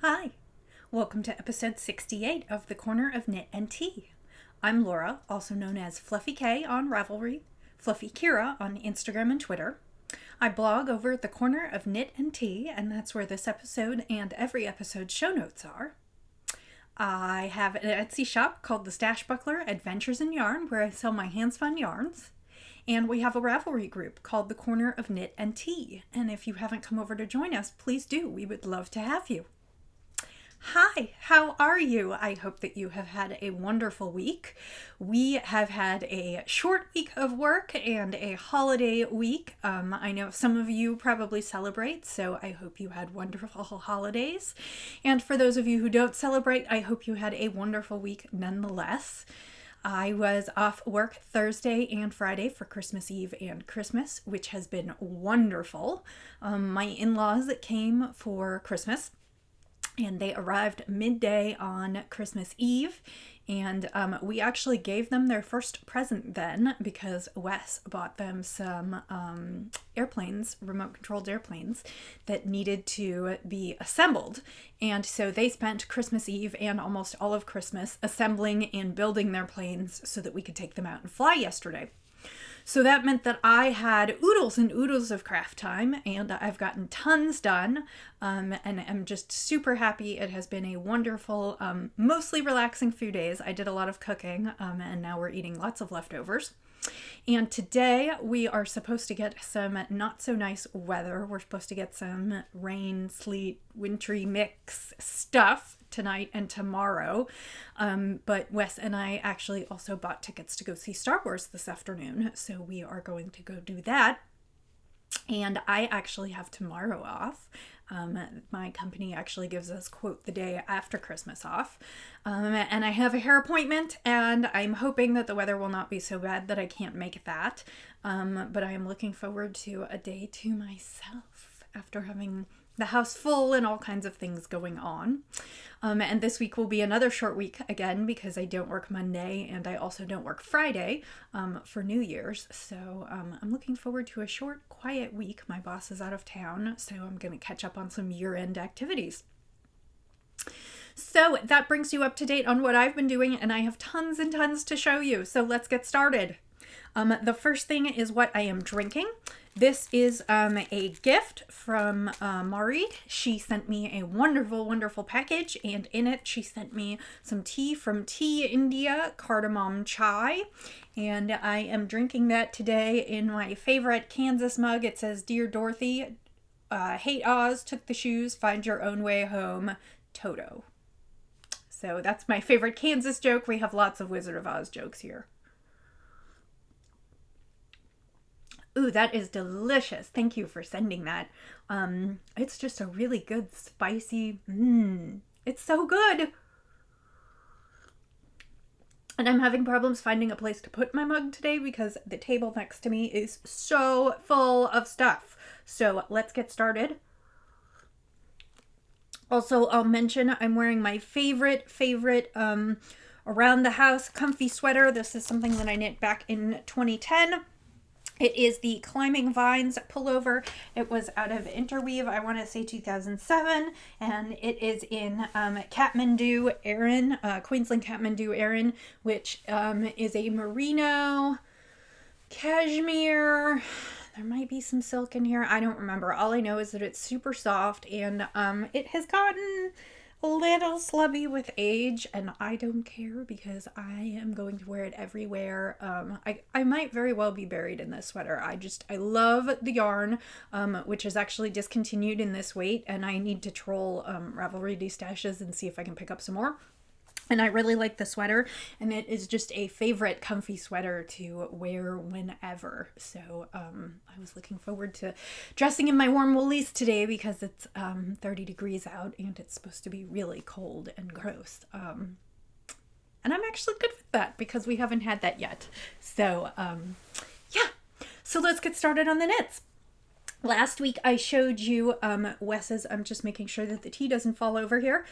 Hi, welcome to episode 68 of The Corner of Knit and Tea. I'm Laura, also known as Fluffy K on Ravelry, Fluffy Kira on Instagram and Twitter. I blog over at The Corner of Knit and Tea, and that's where this episode and every episode show notes are. I have an Etsy shop called The Stash Buckler Adventures in Yarn, where I sell my hand-spun yarns. And we have a Ravelry group called The Corner of Knit and Tea. And if you haven't come over to join us, please do. We would love to have you. Hi, how are you? I hope that you have had a wonderful week. We have had a short week of work and a holiday week. I know some of you probably celebrate, so I hope you had wonderful holidays. And for those of you who don't celebrate, I hope you had a wonderful week nonetheless. I was off work Thursday and Friday for Christmas Eve and Christmas, which has been wonderful. My in-laws came for Christmas, and they arrived midday on Christmas Eve, and we actually gave them their first present then because Wes bought them some airplanes, remote-controlled airplanes, that needed to be assembled. And so they spent Christmas Eve and almost all of Christmas assembling and building their planes so that we could take them out and fly yesterday. So that meant that I had oodles and oodles of craft time, and I've gotten tons done, and I'm just super happy. It has been a wonderful, mostly relaxing few days. I did a lot of cooking, and now we're eating lots of leftovers. And today we are supposed to get some not so nice weather. We're supposed to get some rain, sleet, wintry mix stuff tonight and tomorrow. But Wes and I actually also bought tickets to go see Star Wars this afternoon. So we are going to go do that. And I actually have tomorrow off. My company actually gives us, quote, the day after Christmas off. And I have a hair appointment, and I'm hoping that the weather will not be so bad that I can't make that. But I am looking forward to a day to myself after having the house full and all kinds of things going on. And this week will be another short week again because I don't work Monday and I also don't work Friday for New Year's. So I'm looking forward to a short, quiet week. My boss is out of town, so I'm going to catch up on some year-end activities. So that brings you up to date on what I've been doing, and I have tons and tons to show you. So let's get started. The first thing is what I am drinking. This is a gift from Mari. She sent me a wonderful, wonderful package, and in it she sent me some tea from Tea India, cardamom chai, and I am drinking that today in my favorite Kansas mug. It says, "Dear Dorothy, hate Oz, took the shoes, find your own way home, Toto." So that's my favorite Kansas joke. We have lots of Wizard of Oz jokes here. Ooh, that is delicious. Thank you for sending that. It's just a really good, spicy, it's so good. And I'm having problems finding a place to put my mug today because the table next to me is so full of stuff. So let's get started. Also, I'll mention I'm wearing my favorite around the house comfy sweater. This is something that I knit back in 2010. It is the Climbing Vines pullover. It was out of Interweave, I want to say 2007, and it is in Kathmandu Aran, Queensland Kathmandu Aran, which is a merino cashmere. There might be some silk in here. I don't remember. All I know is that it's super soft, and it has gotten a little slubby with age, and I don't care because I am going to wear it everywhere. I might very well be buried in this sweater. I love the yarn, which is actually discontinued in this weight, and I need to troll Ravelry destashes and see if I can pick up some more. And I really like the sweater, and it is just a favorite comfy sweater to wear whenever. So I was looking forward to dressing in my warm woolies today because it's 30 degrees out and it's supposed to be really cold and gross. And I'm actually good with that because we haven't had that yet. So yeah, so let's get started on the knits. Last week I showed you Wes's, I'm just making sure that the tea doesn't fall over here.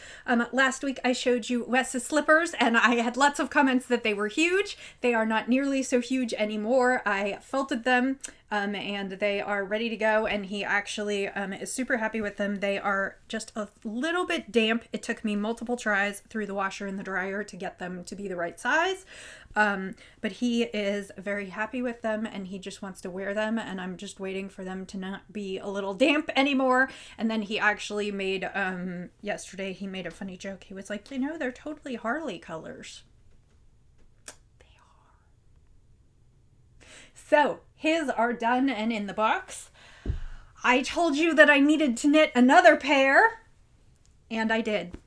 Last week I showed you Wes's slippers, and I had lots of comments that they were huge. They are not nearly so huge anymore. I felted them and they are ready to go, and he actually is super happy with them. They are just a little bit damp. It took me multiple tries through the washer and the dryer to get them to be the right size, but he is very happy with them, and he just wants to wear them, and I'm just waiting for them to not be a little damp anymore. And then he actually made, yesterday he made a funny joke. He was like, you know, they're totally Harley colors. They are. So his are done and in the box. I told you that I needed to knit another pair, and I did.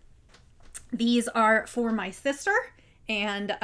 These are for my sister, and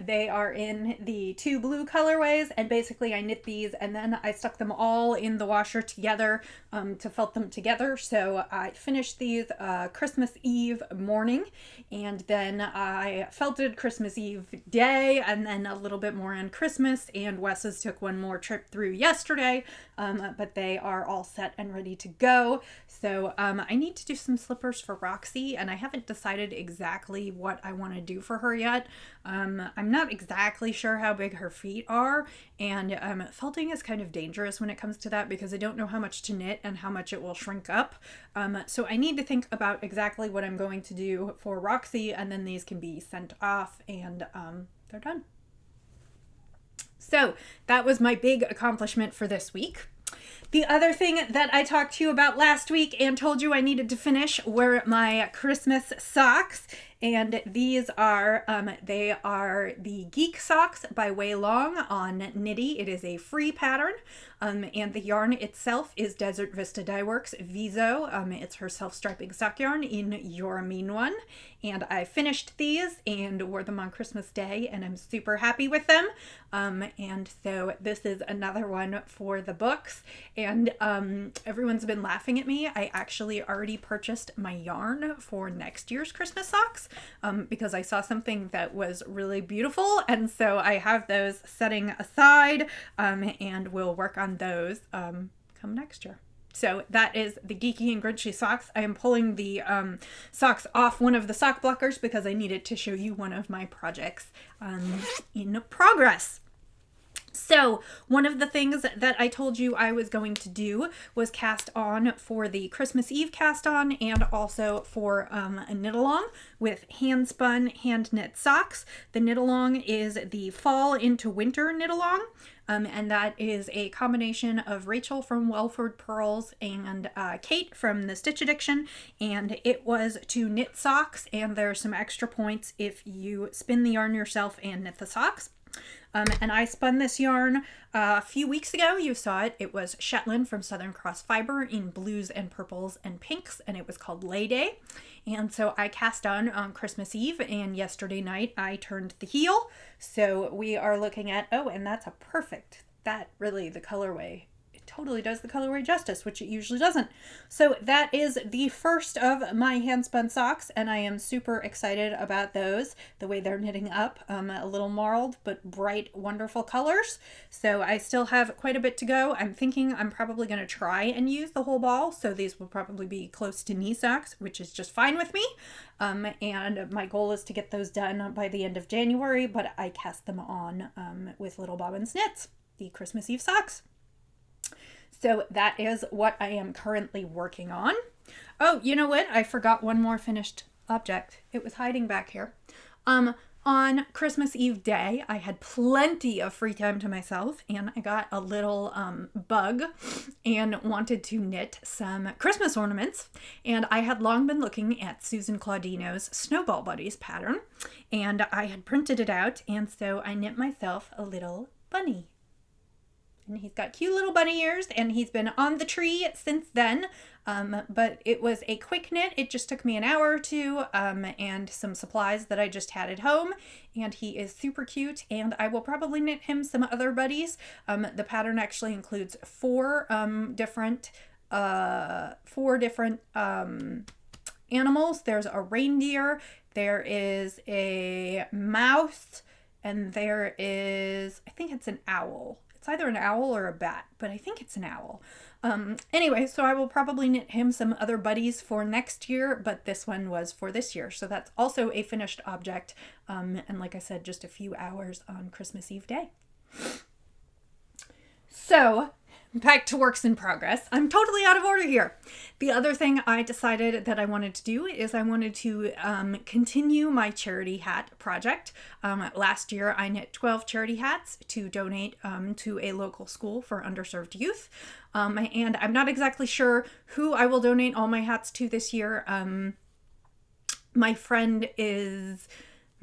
they are in the 2 blue colorways, and basically I knit these and then I stuck them all in the washer together to felt them together. So I finished these Christmas Eve morning, and then I felted Christmas Eve day, and then a little bit more on Christmas, and Wes's took one more trip through yesterday, but they are all set and ready to go. So I need to do some slippers for Roxy, and I haven't decided exactly what I want to do for her yet. I'm not exactly sure how big her feet are, and felting is kind of dangerous when it comes to that because I don't know how much to knit and how much it will shrink up. So I need to think about exactly what I'm going to do for Roxy, and then these can be sent off, and they're done. So that was my big accomplishment for this week. The other thing that I talked to you about last week and told you I needed to finish were my Christmas socks. And these are, they are the Geek Socks by Way Long on Knitty. It is a free pattern, and the yarn itself is Desert Vista Dye Works Viso. It's her self-striping sock yarn in Your Mean One. And I finished these and wore them on Christmas Day, and I'm super happy with them. And so this is another one for the books. And everyone's been laughing at me. I actually already purchased my yarn for next year's Christmas socks. Because I saw something that was really beautiful, and so I have those setting aside, and we'll work on those come next year. So that is the Geeky and Grinchy socks. I am pulling the socks off one of the sock blockers because I needed to show you one of my projects in progress. So one of the things that I told you I was going to do was cast on for the Christmas Eve cast on, and also for a knit along with hand spun hand knit socks. The knit along is the fall into winter knit along. And that is a combination of Rachel from Welford Pearls and Kate from the Stitch Addiction, and it was to knit socks, and there are some extra points if you spin the yarn yourself and knit the socks. And I spun this yarn a few weeks ago. You saw it. It was Shetland from Southern Cross Fiber in blues and purples and pinks, and it was called Lay Day. And so I cast on Christmas Eve, and yesterday night I turned the heel. So we are looking at, oh, and that's a perfect, that really, the colorway, it totally does the colorway justice, which it usually doesn't. So that is the first of my hand spun socks, and I am super excited about those, the way they're knitting up, a little marled but bright, wonderful colors. So I still have quite a bit to go. I'm thinking I'm probably going to try and use the whole ball, so these will probably be close to knee socks, which is just fine with me. And my goal is to get those done by the end of January, but I cast them on with Little Bobbin's Knits, the Christmas Eve socks. So that is what I am currently working on. Oh, you know what? I forgot one more finished object. It was hiding back here. On Christmas Eve day, I had plenty of free time to myself, and I got a little bug and wanted to knit some Christmas ornaments. And I had long been looking at Susan Claudino's Snowball Buddies pattern, and I had printed it out, and so I knit myself a little bunny. And he's got cute little bunny ears, and he's been on the tree since then. But it was a quick knit. It just took me an hour or two, and some supplies that I just had at home. And he is super cute, and I will probably knit him some other buddies. The pattern actually includes four different animals. There's a reindeer, there is a mouse, and there is, I think it's an owl. It's either an owl or a bat, but I think it's an owl. Anyway, so I will probably knit him some other buddies for next year, but this one was for this year. So that's also a finished object. And like I said, just a few hours on Christmas Eve day. So back to works in progress. I'm totally out of order here. The other thing I decided that I wanted to do is I wanted to continue my charity hat project. Last year I knit 12 charity hats to donate to a local school for underserved youth. And I'm not exactly sure who I will donate all my hats to this year. My friend is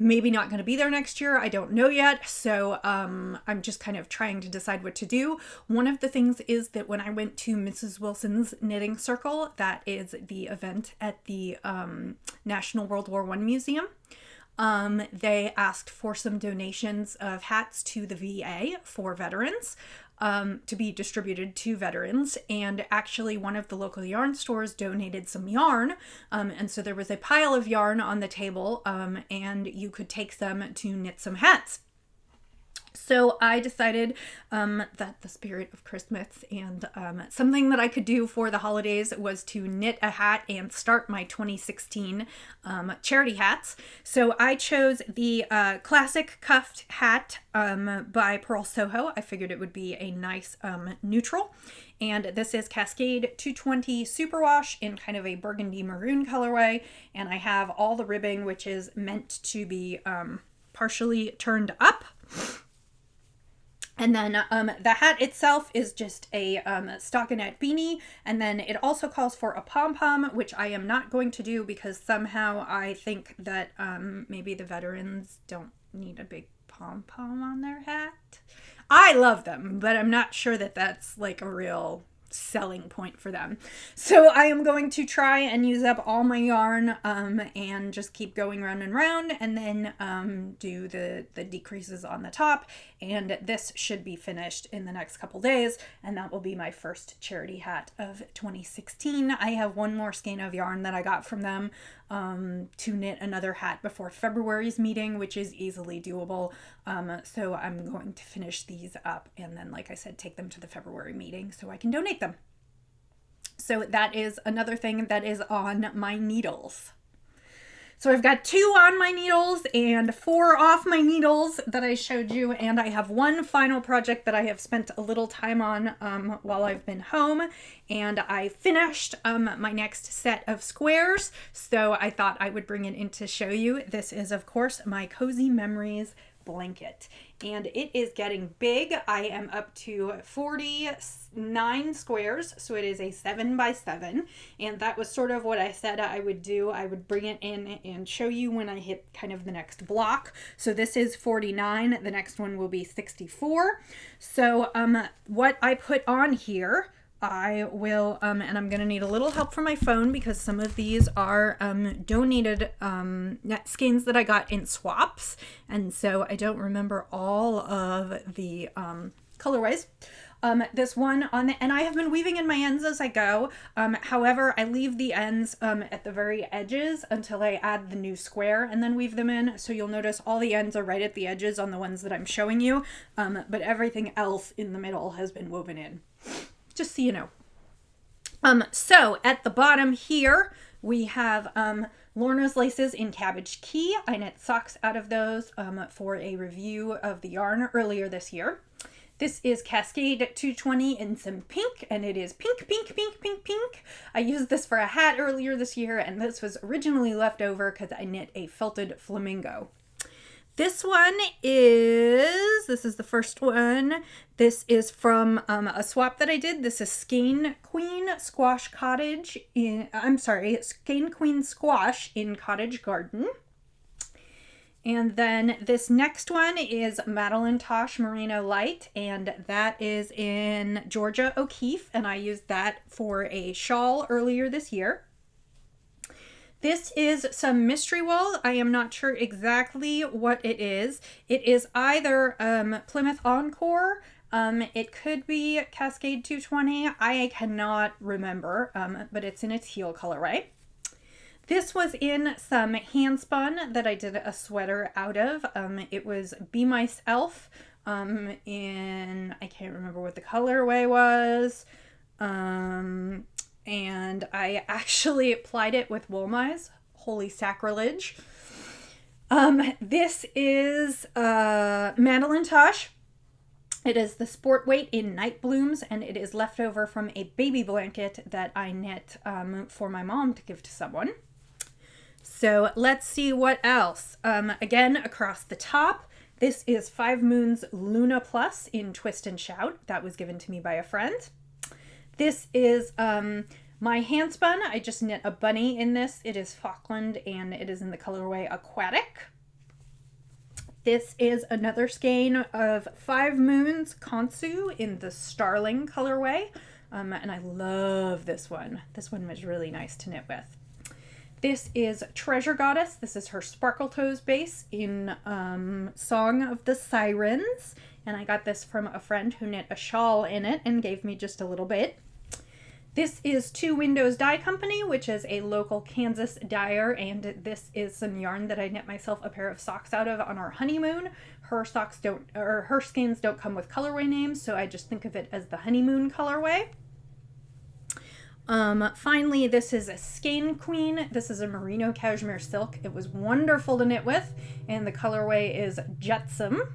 maybe not going to be there next year. I don't know yet. So I'm just kind of trying to decide what to do. One of the things is that when I went to Mrs. Wilson's Knitting Circle, that is the event at the National World War I Museum, they asked for some donations of hats to the VA for veterans. To be distributed to veterans, and actually one of the local yarn stores donated some yarn, and so there was a pile of yarn on the table, and you could take some to knit some hats. So I decided that the spirit of Christmas and something that I could do for the holidays was to knit a hat and start my 2016 charity hats. So I chose the classic cuffed hat by Pearl Soho. I figured it would be a nice neutral. And this is Cascade 220 Superwash in kind of a burgundy maroon colorway. And I have all the ribbing, which is meant to be partially turned up. And then the hat itself is just a stockinette beanie. And then it also calls for a pom-pom, which I am not going to do because somehow I think that maybe the veterans don't need a big pom-pom on their hat. I love them, but I'm not sure that that's like a real selling point for them. So I am going to try and use up all my yarn and just keep going round and round, and then do the decreases on the top, and this should be finished in the next couple days, and that will be my first charity hat of 2016. I have one more skein of yarn that I got from them to knit another hat before February's meeting, which is easily doable. So I'm going to finish these up and then, like I said, take them to the February meeting so I can donate them. So that is another thing that is on my needles. So I've got 2 on my needles and 4 off my needles that I showed you, and I have one final project that I have spent a little time on while I've been home, and I finished my next set of squares, so I thought I would bring it in to show you. This is, of course, my Cozy Memories blanket, and it is getting big. I am up to 49 squares, so it is a 7x7, and that was sort of what I said I would do. I would bring it in and show you when I hit kind of the next block. So this is 49, the next one will be 64. So what I put on here, I will, and I'm going to need a little help from my phone because some of these are donated net skeins that I got in swaps, and so I don't remember all of the colorways. This one on the, and I have been weaving in my ends as I go. However, I leave the ends at the very edges until I add the new square and then weave them in. So you'll notice all the ends are right at the edges on the ones that I'm showing you, but everything else in the middle has been woven in. Just so you know. So at the bottom here, we have Lorna's Laces in Cabbage Key. I knit socks out of those for a review of the yarn earlier this year. This is Cascade 220 in some pink, and it is pink, pink, pink, pink, pink. I used this for a hat earlier this year, and this was originally left over because I knit a felted flamingo. This one is, this is the first one. This is from a swap that I did. This is Skein Queen Squash Cottage in, Skein Queen Squash in Cottage Garden. And then this next one is Madeline Tosh Merino Light, and that is in Georgia O'Keeffe, and I used that for a shawl earlier this year. This is some mystery wool. I am not sure exactly what it is. It is either Plymouth Encore, it could be Cascade 220. I cannot remember, but it's in its heel colorway. This was in some hand spun that I did a sweater out of. It was Be Myself in, I can't remember what the colorway was. And I actually applied it with wool mice. Holy sacrilege. This is Madeline Tosh. It is the Sport Weight in Night Blooms, and it is leftover from a baby blanket that I knit for my mom to give to someone. So let's see what else. Again, across the top, this is 5 Moons Luna Plus in Twist and Shout. That was given to me by a friend. This is my handspun. I just knit a bunny in this. It is Falkland, and it is in the colorway Aquatic. This is another skein of 5 Moons Kansu in the Starling colorway. And I love this one. This one was really nice to knit with. This is Treasure Goddess. This is her Sparkle Toes base in Song of the Sirens. And I got this from a friend who knit a shawl in it and gave me just a little bit. This is Two Windows Dye Company, which is a local Kansas dyer, and this is some yarn that I knit myself a pair of socks out of on our honeymoon. Her skeins don't come with colorway names, so I just think of it as the honeymoon colorway. Finally, this is a Skein Queen. This is a merino cashmere silk. It was wonderful to knit with, and the colorway is Jetsam.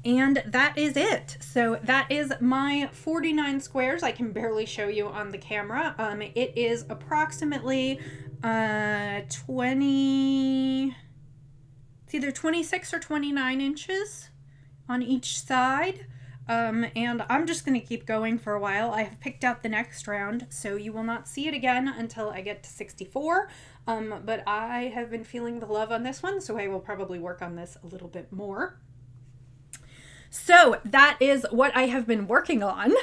And that is it. So that is my 49 squares. I can barely show you on the camera. It is approximately 20, it's either 26 or 29 inches on each side. And I'm just going to keep going for a while. I have picked out the next round, so you will not see it again until I get to 64. But I have been feeling the love on this one, so I will probably work on this a little bit more. So that is what I have been working on.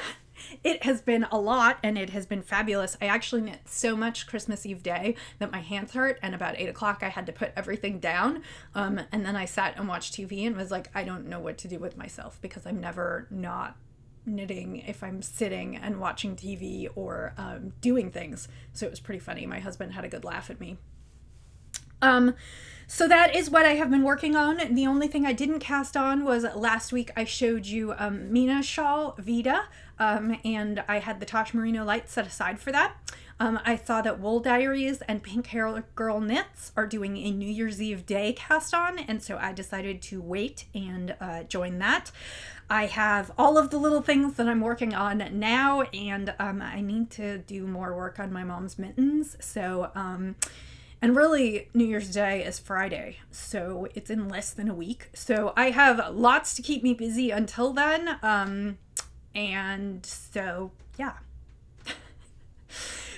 It has been a lot, and it has been fabulous. I actually knit so much Christmas Eve day that my hands hurt, and about 8 o'clock I had to put everything down. And then I sat and watched TV and was like, I don't know what to do with myself, because I'm never not knitting if I'm sitting and watching TV or doing things. So it was pretty funny. My husband had a good laugh at me. So that is what I have been working on. The only thing I didn't cast on was last week I showed you Mina's shawl, Vida, and I had the Tosh Merino Light set aside for that. I saw that Wool Diaries and Pink Hair Girl Knits are doing a New Year's Eve day cast on, and so I decided to wait and join that. I have all of the little things that I'm working on now, and I need to do more work on my mom's mittens, so and really, New Year's Day is Friday, so it's in less than a week. So I have lots to keep me busy until then. And so, yeah.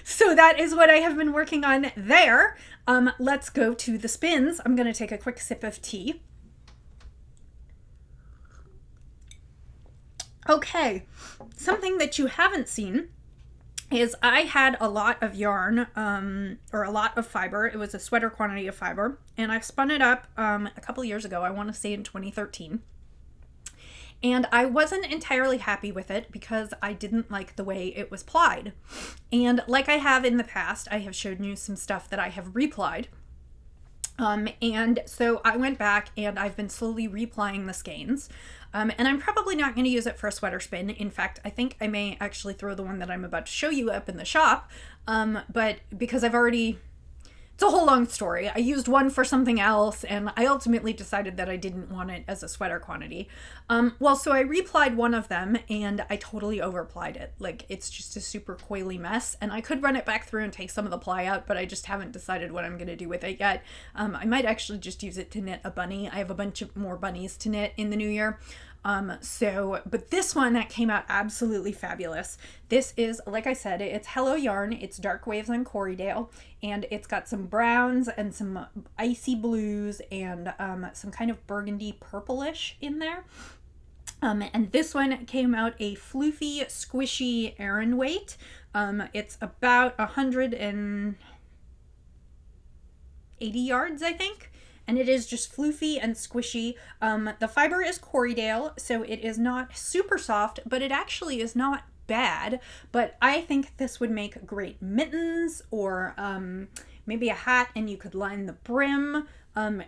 So that is what I have been working on there. Let's go to the spins. I'm going to take a quick sip of tea. Okay, something that you haven't seen is I had a lot of yarn, or a lot of fiber. It was a sweater quantity of fiber, and I spun it up a couple years ago. I want to say in 2013. And I wasn't entirely happy with it because I didn't like the way it was plied. And like I have in the past, I have shown you some stuff that I have replied. And so I went back and I've been slowly replying the skeins. And I'm probably not going to use it for a sweater spin. In fact, I think I may actually throw the one that I'm about to show you up in the shop. But because it's a whole long story. I used one for something else, and I ultimately decided that I didn't want it as a sweater quantity. So I replied one of them, and I totally overplied it. Like, it's just a super coily mess, and I could run it back through and take some of the ply out, but I just haven't decided what I'm going to do with it yet. I might actually just use it to knit a bunny. I have a bunch of more bunnies to knit in the new year. But this one that came out absolutely fabulous. This is, like I said, it's Hello Yarn. It's Dark Waves on Corriedale, and it's got some browns and some icy blues and some kind of burgundy purplish in there. And this one came out a floofy, squishy Aran weight. It's about 180 yards, I think. And it is just floofy and squishy. The fiber is Corriedale, so it is not super soft, but it actually is not bad. But I think this would make great mittens or maybe a hat, and you could line the brim.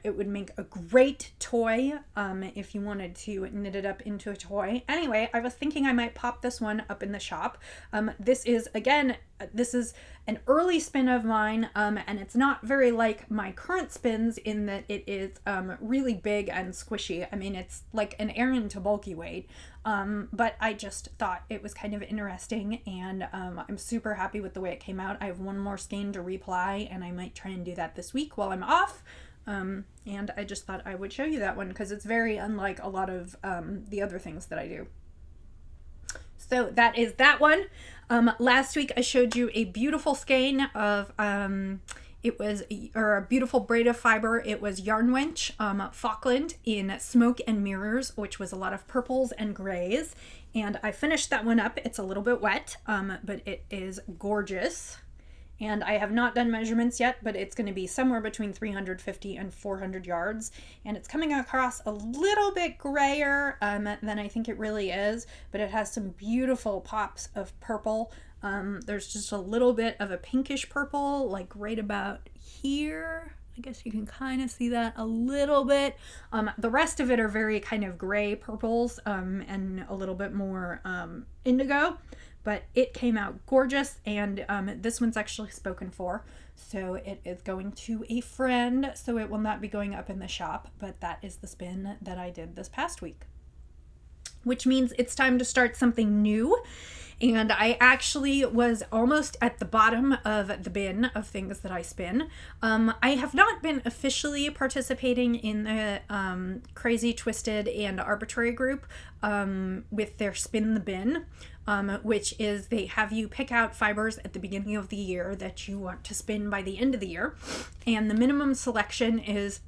It would make a great toy if you wanted to knit it up into a toy. Anyway, I was thinking I might pop this one up in the shop. This is, again, this is an early spin of mine, and it's not very like my current spins in that it is really big and squishy. I mean, it's like an Aran to bulky weight, but I just thought it was kind of interesting, and I'm super happy with the way it came out. I have one more skein to reply, and I might try and do that this week while I'm off. And I just thought I would show you that one because it's very unlike a lot of the other things that I do. So that is that one. Last week I showed you a beautiful skein of a beautiful braid of fiber. It was Yarn Wench Falkland in Smoke and Mirrors, which was a lot of purples and grays. And I finished that one up. It's a little bit wet, but it is gorgeous. And I have not done measurements yet, but it's going to be somewhere between 350 and 400 yards. And it's coming across a little bit grayer than I think it really is, but it has some beautiful pops of purple. There's just a little bit of a pinkish purple, like right about here. I guess you can kind of see that a little bit. The rest of it are very kind of gray purples and a little bit more indigo. But it came out gorgeous, and this one's actually spoken for, so it is going to a friend, so it will not be going up in the shop, but that is the spin that I did this past week. Which means it's time to start something new, and I actually was almost at the bottom of the bin of things that I spin. I have not been officially participating in the Crazy, Twisted, and Arbitrary group with their Spin the Bin. Which is they have you pick out fibers at the beginning of the year that you want to spin by the end of the year. And the minimum selection is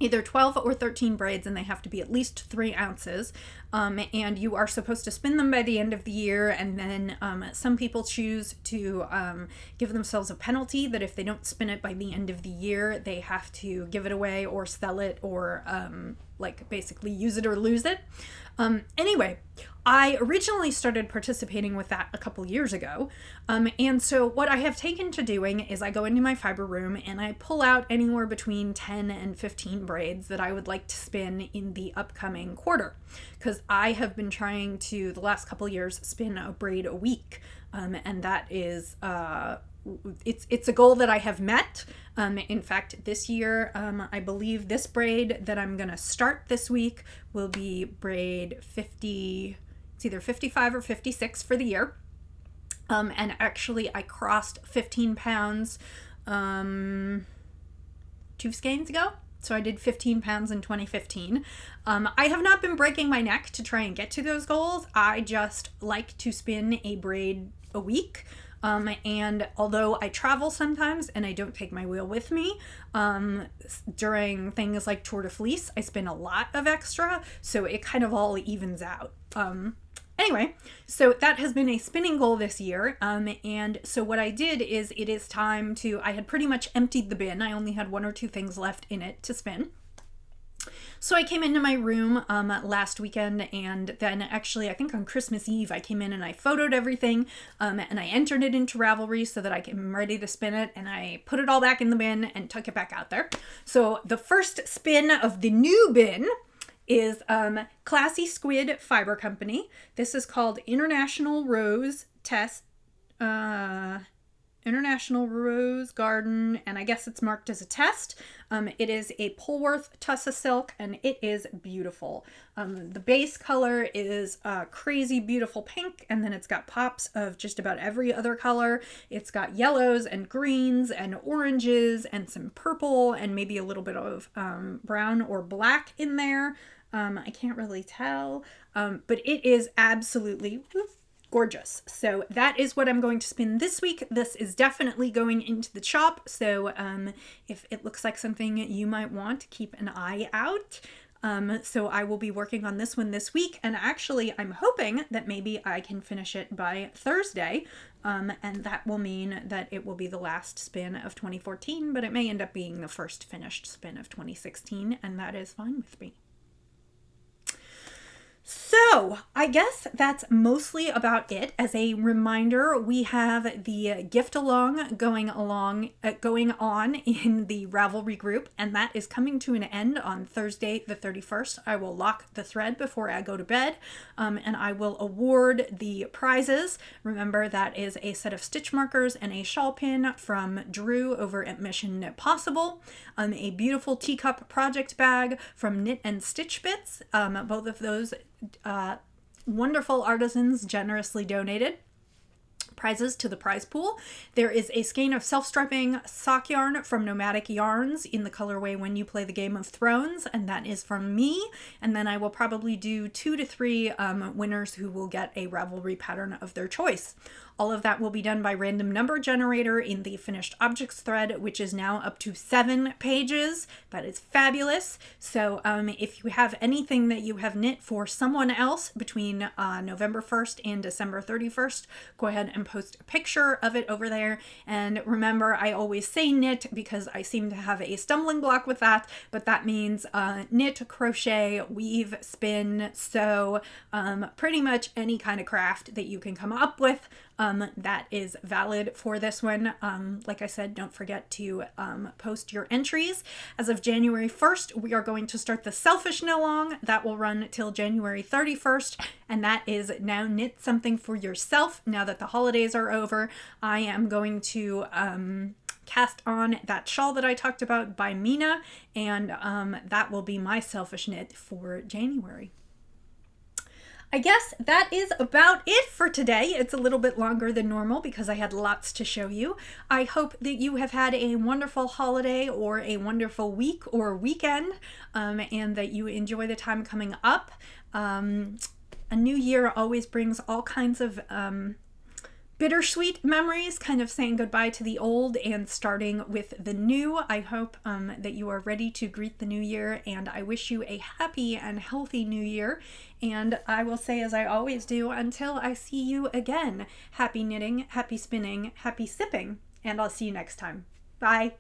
either 12 or 13 braids, and they have to be at least 3 ounces. And you are supposed to spin them by the end of the year. And then some people choose to give themselves a penalty that if they don't spin it by the end of the year, they have to give it away or sell it or like basically use it or lose it. Anyway, I originally started participating with that a couple years ago. And so what I have taken to doing is I go into my fiber room and I pull out anywhere between 10 and 15 braids that I would like to spin in the upcoming quarter. Because I have been trying to, the last couple years, spin a braid a week. And that is, it's a goal that I have met. In fact, this year, I believe this braid that I'm going to start this week will be braid 50, it's either 55 or 56 for the year. And actually I crossed 15 pounds 2 skeins ago. So I did 15 pounds in 2015. I have not been breaking my neck to try and get to those goals. I just like to spin a braid a week. And although I travel sometimes and I don't take my wheel with me, during things like Tour de Fleece, I spin a lot of extra, so it kind of all evens out. Anyway, so that has been a spinning goal this year, and so what I did is it is time to, I had pretty much emptied the bin. I only had 1 or 2 things left in it to spin. So I came into my room last weekend, and then actually I think on Christmas Eve I came in and I photoed everything and I entered it into Ravelry so that I'm ready to spin it, and I put it all back in the bin and took it back out there. So the first spin of the new bin is Classy Squid Fiber Company. This is called International Rose Garden, and I guess it's marked as a test. It is a Polworth Tussa Silk, and it is beautiful. The base color is crazy beautiful pink, and then it's got pops of just about every other color. It's got yellows and greens and oranges and some purple and maybe a little bit of brown or black in there. I can't really tell, but it is absolutely gorgeous. So that is what I'm going to spin this week. This is definitely going into the shop, so if it looks like something you might want, keep an eye out. So I will be working on this one this week, and actually I'm hoping that maybe I can finish it by Thursday, and that will mean that it will be the last spin of 2014, but it may end up being the first finished spin of 2016, and that is fine with me. So, I guess that's mostly about it. As a reminder, we have the Gift-A-Long going on in the Ravelry group, and that is coming to an end on Thursday the 31st. I will lock the thread before I go to bed, and I will award the prizes. Remember, that is a set of stitch markers and a shawl pin from Drew over at Mission Knit Possible, a beautiful teacup project bag from Knit and Stitch Bits. Both of those wonderful artisans generously donated prizes to the prize pool. There is a skein of self-striping sock yarn from Nomadic Yarns in the colorway When You Play the Game of Thrones, and that is from me. And then I will probably do 2 to 3 winners who will get a Ravelry pattern of their choice. All of that will be done by random number generator in the finished objects thread, which is now up to 7 pages. That is fabulous. So if you have anything that you have knit for someone else between November 1st and December 31st, go ahead and post a picture of it over there. And remember, I always say knit because I seem to have a stumbling block with that, but that means knit, crochet, weave, spin, sew, pretty much any kind of craft that you can come up with. That is valid for this one. Like I said, don't forget to post your entries. As of January 1st, we are going to start the Selfish Knit Along. That will run till January 31st, and that is Now Knit Something for Yourself. Now that the holidays are over, I am going to cast on that shawl that I talked about by Mina, and that will be my selfish knit for January. I guess that is about it for today. It's a little bit longer than normal because I had lots to show you. I hope that you have had a wonderful holiday or a wonderful week or weekend, and that you enjoy the time coming up. A new year always brings all kinds of bittersweet memories, kind of saying goodbye to the old and starting with the new. I hope that you are ready to greet the new year, and I wish you a happy and healthy new year. And I will say, as I always do, until I see you again, happy knitting, happy spinning, happy sipping, and I'll see you next time. Bye.